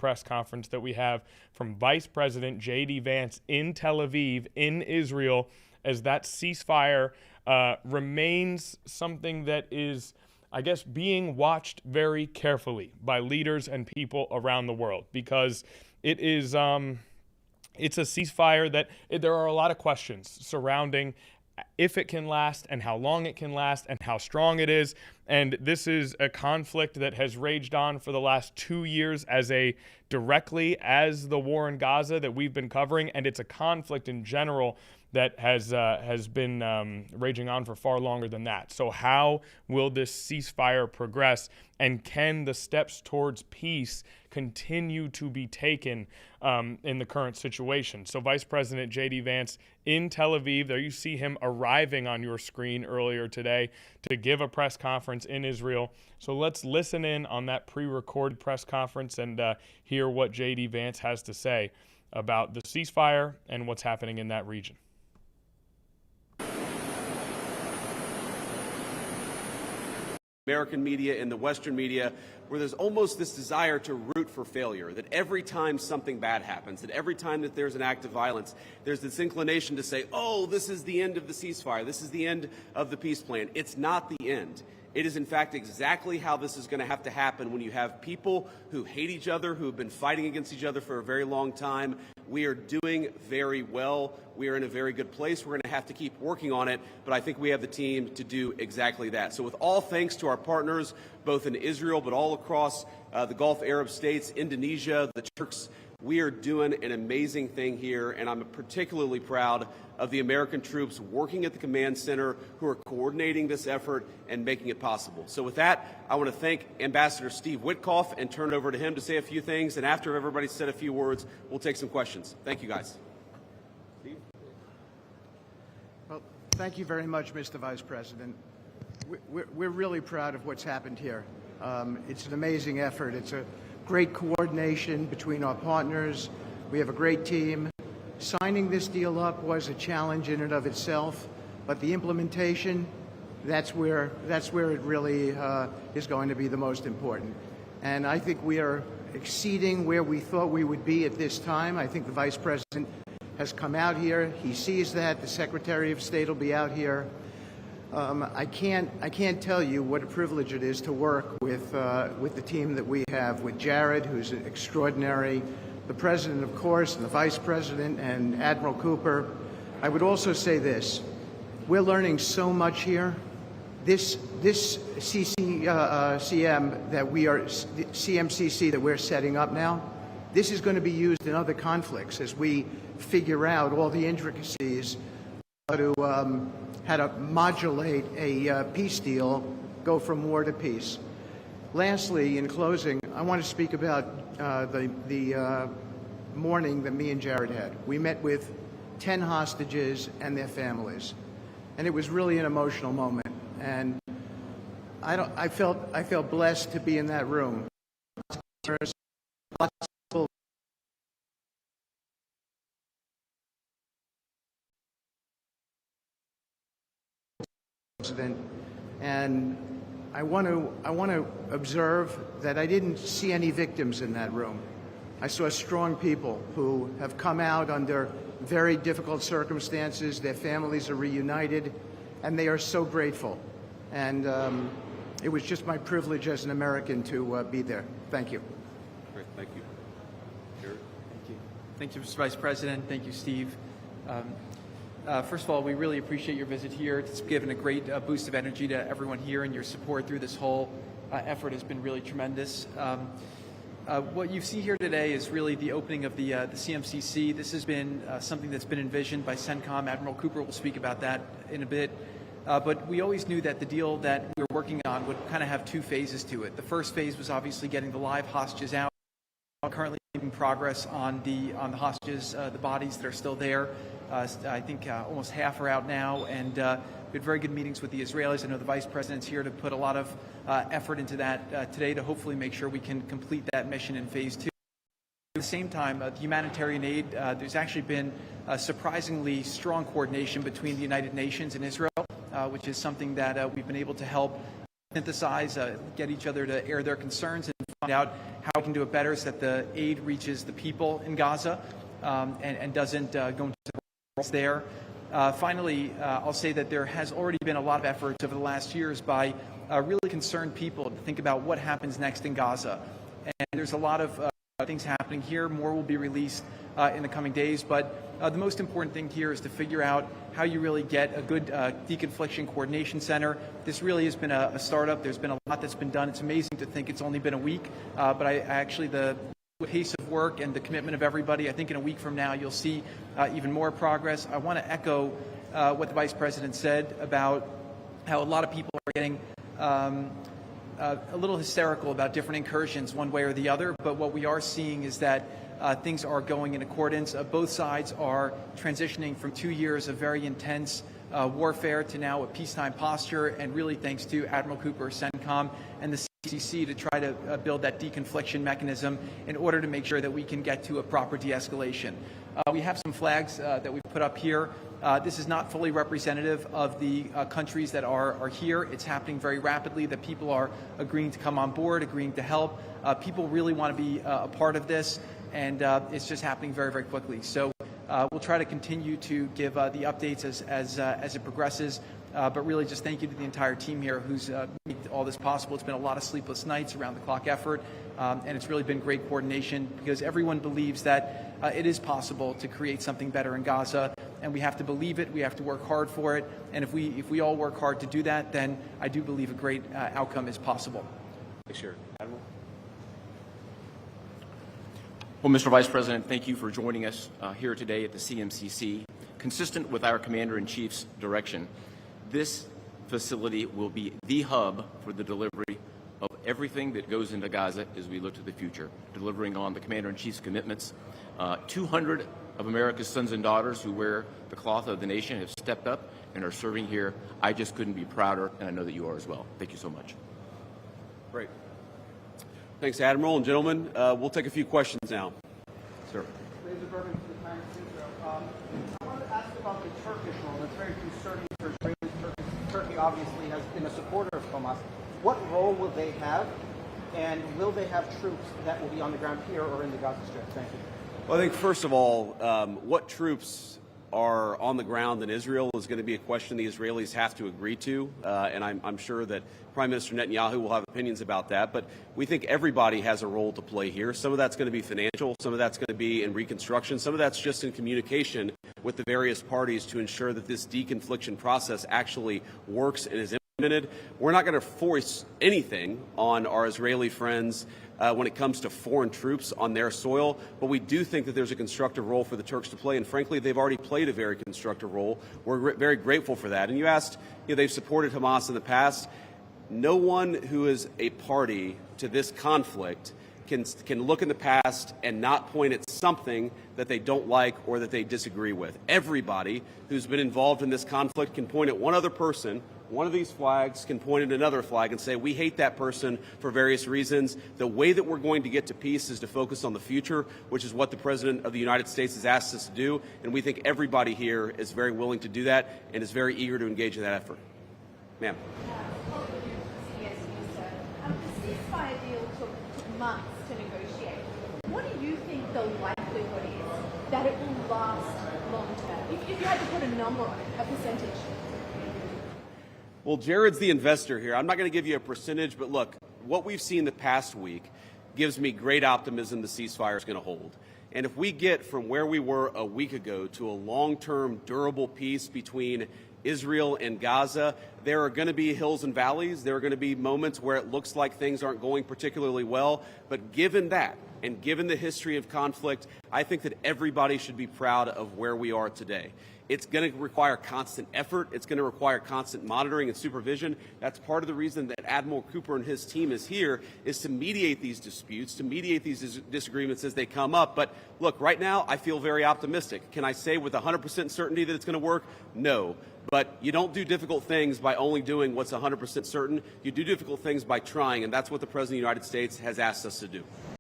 press conference that we have from Vice President JD Vance in Tel Aviv, in Israel, as that ceasefire remains something that is, I guess, being watched very carefully by leaders and people around the world, because it is it's a ceasefire that there are a lot of questions surrounding if it can last and how long it can last and how strong it is. And this is a conflict that has raged on for the last 2 years directly as the war in Gaza that we've been covering. And it's a conflict in general that has been raging on for far longer than that. So how will this ceasefire progress, and can the steps towards peace continue to be taken in the current situation? So Vice President JD Vance in Tel Aviv, there you see him arriving on your screen earlier today to give a press conference in Israel. So let's listen in on that pre-recorded press conference and hear what JD Vance has to say about the ceasefire and what's happening in that region. American media and the Western media, where there's almost this desire to root for failure, that every time something bad happens, that every time that there's an act of violence, there's this inclination to say, oh, this is the end of the ceasefire, this is the end of the peace plan. It's not the end. It is, in fact, exactly how this is going to have to happen when you have people who hate each other, who have been fighting against each other for a very long time. We are doing very well. We are in a very good place. We're going to have to keep working on it, but I think we have the team to do exactly that. So with all thanks to our partners, both in Israel but all across the Gulf Arab states, Indonesia, the Turks, we are doing an amazing thing here, and I'm particularly proud of the American troops working at the command center who are coordinating this effort and making it possible. So with that, I want to thank Ambassador Steve Witkoff and turn it over to him to say a few things, and after everybody's said a few words, we'll take some questions. Thank you, guys. Steve? Well, thank you very much, Mr. Vice President. We're really proud of what's happened here. It's an amazing effort. It's a great coordination between our partners. We have a great team. Signing this deal up was a challenge in and of itself, but the implementation, that's where it really is going to be the most important. And I think we are exceeding where we thought we would be at this time. I think the Vice President has come out here. He sees that. The Secretary of State will be out here. I can't tell you what a privilege it is to work with the team that we have, with Jared, who's extraordinary, the President, of course, and the Vice President, and Admiral Cooper. I would also say this. We're learning so much here. This CMCC that we're setting up now, this is going to be used in other conflicts as we figure out all the intricacies how to modulate a peace deal, go from war to peace. Lastly, in closing, I want to speak about the morning that me and Jared had. We met with 10 hostages and their families, and it was really an emotional moment. And I felt blessed to be in that room. And I want to observe that I didn't see any victims in that room. I saw strong people who have come out under very difficult circumstances. Their families are reunited, and they are so grateful. And it was just my privilege as an American to be there. Thank you. Great, thank you. Jared? Thank you. Thank you, Mr. Vice President. Thank you, Steve. First of all, we really appreciate your visit here. It's given a great boost of energy to everyone here, and your support through this whole effort has been really tremendous. What you see here today is really the opening of the CMCC. This has been something that's been envisioned by CENTCOM. Admiral Cooper will speak about that in a bit. But we always knew that the deal that we were working on would kind of have two phases to it. The first phase was obviously getting the live hostages out. Currently making progress on the hostages, the bodies that are still there. I think almost half are out now, and we had very good meetings with the Israelis. I know the Vice President's here to put a lot of effort into that today to hopefully make sure we can complete that mission in phase 2. At the same time, the humanitarian aid, there's actually been surprisingly strong coordination between the United Nations and Israel, which is something that we've been able to help synthesize, get each other to air their concerns and find out how we can do it better so that the aid reaches the people in Gaza and doesn't go into the roles there. Finally, I'll say that there has already been a lot of efforts over the last years by really concerned people to think about what happens next in Gaza. And there's a lot of things happening here. More will be released in the coming days. But the most important thing here is to figure out how you really get a good deconfliction coordination center. This really has been a startup. There's been a lot that's been done. It's amazing to think it's only been a week. But the pace of work and the commitment of everybody, I think in a week from now you'll see even more progress. I want to echo what the Vice President said about how a lot of people are getting a little hysterical about different incursions one way or the other, but what we are seeing is that things are going in accordance. Both sides are transitioning from 2 years of very intense warfare to now a peacetime posture, and really thanks to Admiral Cooper, CENTCOM, and the CCC to try to build that deconfliction mechanism in order to make sure that we can get to a proper de-escalation. We have some flags that we've put up here. This is not fully representative of the countries that are here. It's happening very rapidly, that people are agreeing to come on board, agreeing to help. People really want to be a part of this, and it's just happening very, very quickly. So we'll try to continue to give the updates as it progresses. But really just thank you to the entire team here who's made all this possible. It's been a lot of sleepless nights, around the clock effort, and it's really been great coordination because everyone believes that it is possible to create something better in Gaza, and we have to believe it, we have to work hard for it, and if we all work hard to do that, then I do believe a great outcome is possible. Thanks, Chair. Admiral? Well, Mr. Vice President, thank you for joining us here today at the CMCC. Consistent with our Commander-in-Chief's direction, this facility will be the hub for the delivery of everything that goes into Gaza as we look to the future, delivering on the Commander-in-Chief's commitments. 200 of America's sons and daughters who wear the cloth of the nation have stepped up and are serving here. I just couldn't be prouder, and I know that you are as well. Thank you so much. Great. Thanks, Admiral. And gentlemen, we'll take a few questions now. Sir. I wanted to ask about the Turkish role. It's very concerning for Israelis. Turkey obviously has been a supporter of Hamas. What role will they have, and will they have troops that will be on the ground here or in the Gaza Strip? Thank you. Well, I think, first of all, what troops are on the ground in Israel is going to be a question the Israelis have to agree to, and I'm sure that Prime Minister Netanyahu will have opinions about that, but we think everybody has a role to play here. Some of that's going to be financial, some of that's going to be in reconstruction, some of that's just in communication with the various parties to ensure that this deconfliction process actually works and is implemented. We're not going to force anything on our Israeli friends when it comes to foreign troops on their soil, but we do think that there's a constructive role for the Turks to play, and frankly, they've already played a very constructive role. We're very grateful for that. And you asked, they've supported Hamas in the past. No one who is a party to this conflict can look in the past and not point at something that they don't like or that they disagree with. Everybody who's been involved in this conflict can point at one other person. One of these flags can point at another flag and say, we hate that person for various reasons. The way that we're going to get to peace is to focus on the future, which is what the President of the United States has asked us to do. And we think everybody here is very willing to do that and is very eager to engage in that effort. Ma'am. The ceasefire deal took months to negotiate. What do you think the likelihood is that it will last long term? If you had to put a number on it, a percentage. Well, Jared's the investor here. I'm not going to give you a percentage, but look, what we've seen the past week gives me great optimism the ceasefire is going to hold. And if we get from where we were a week ago to a long-term, durable peace between Israel and Gaza, there are going to be hills and valleys. There are going to be moments where it looks like things aren't going particularly well. But given that, and given the history of conflict, I think that everybody should be proud of where we are today. It's going to require constant effort. It's going to require constant monitoring and supervision. That's part of the reason that Admiral Cooper and his team is here, is to mediate these disputes, to mediate these disagreements as they come up. But look, right now, I feel very optimistic. Can I say with 100% certainty that it's going to work? No. But you don't do difficult things by only doing what's 100% certain. You do difficult things by trying, and that's what the President of the United States has asked us to do.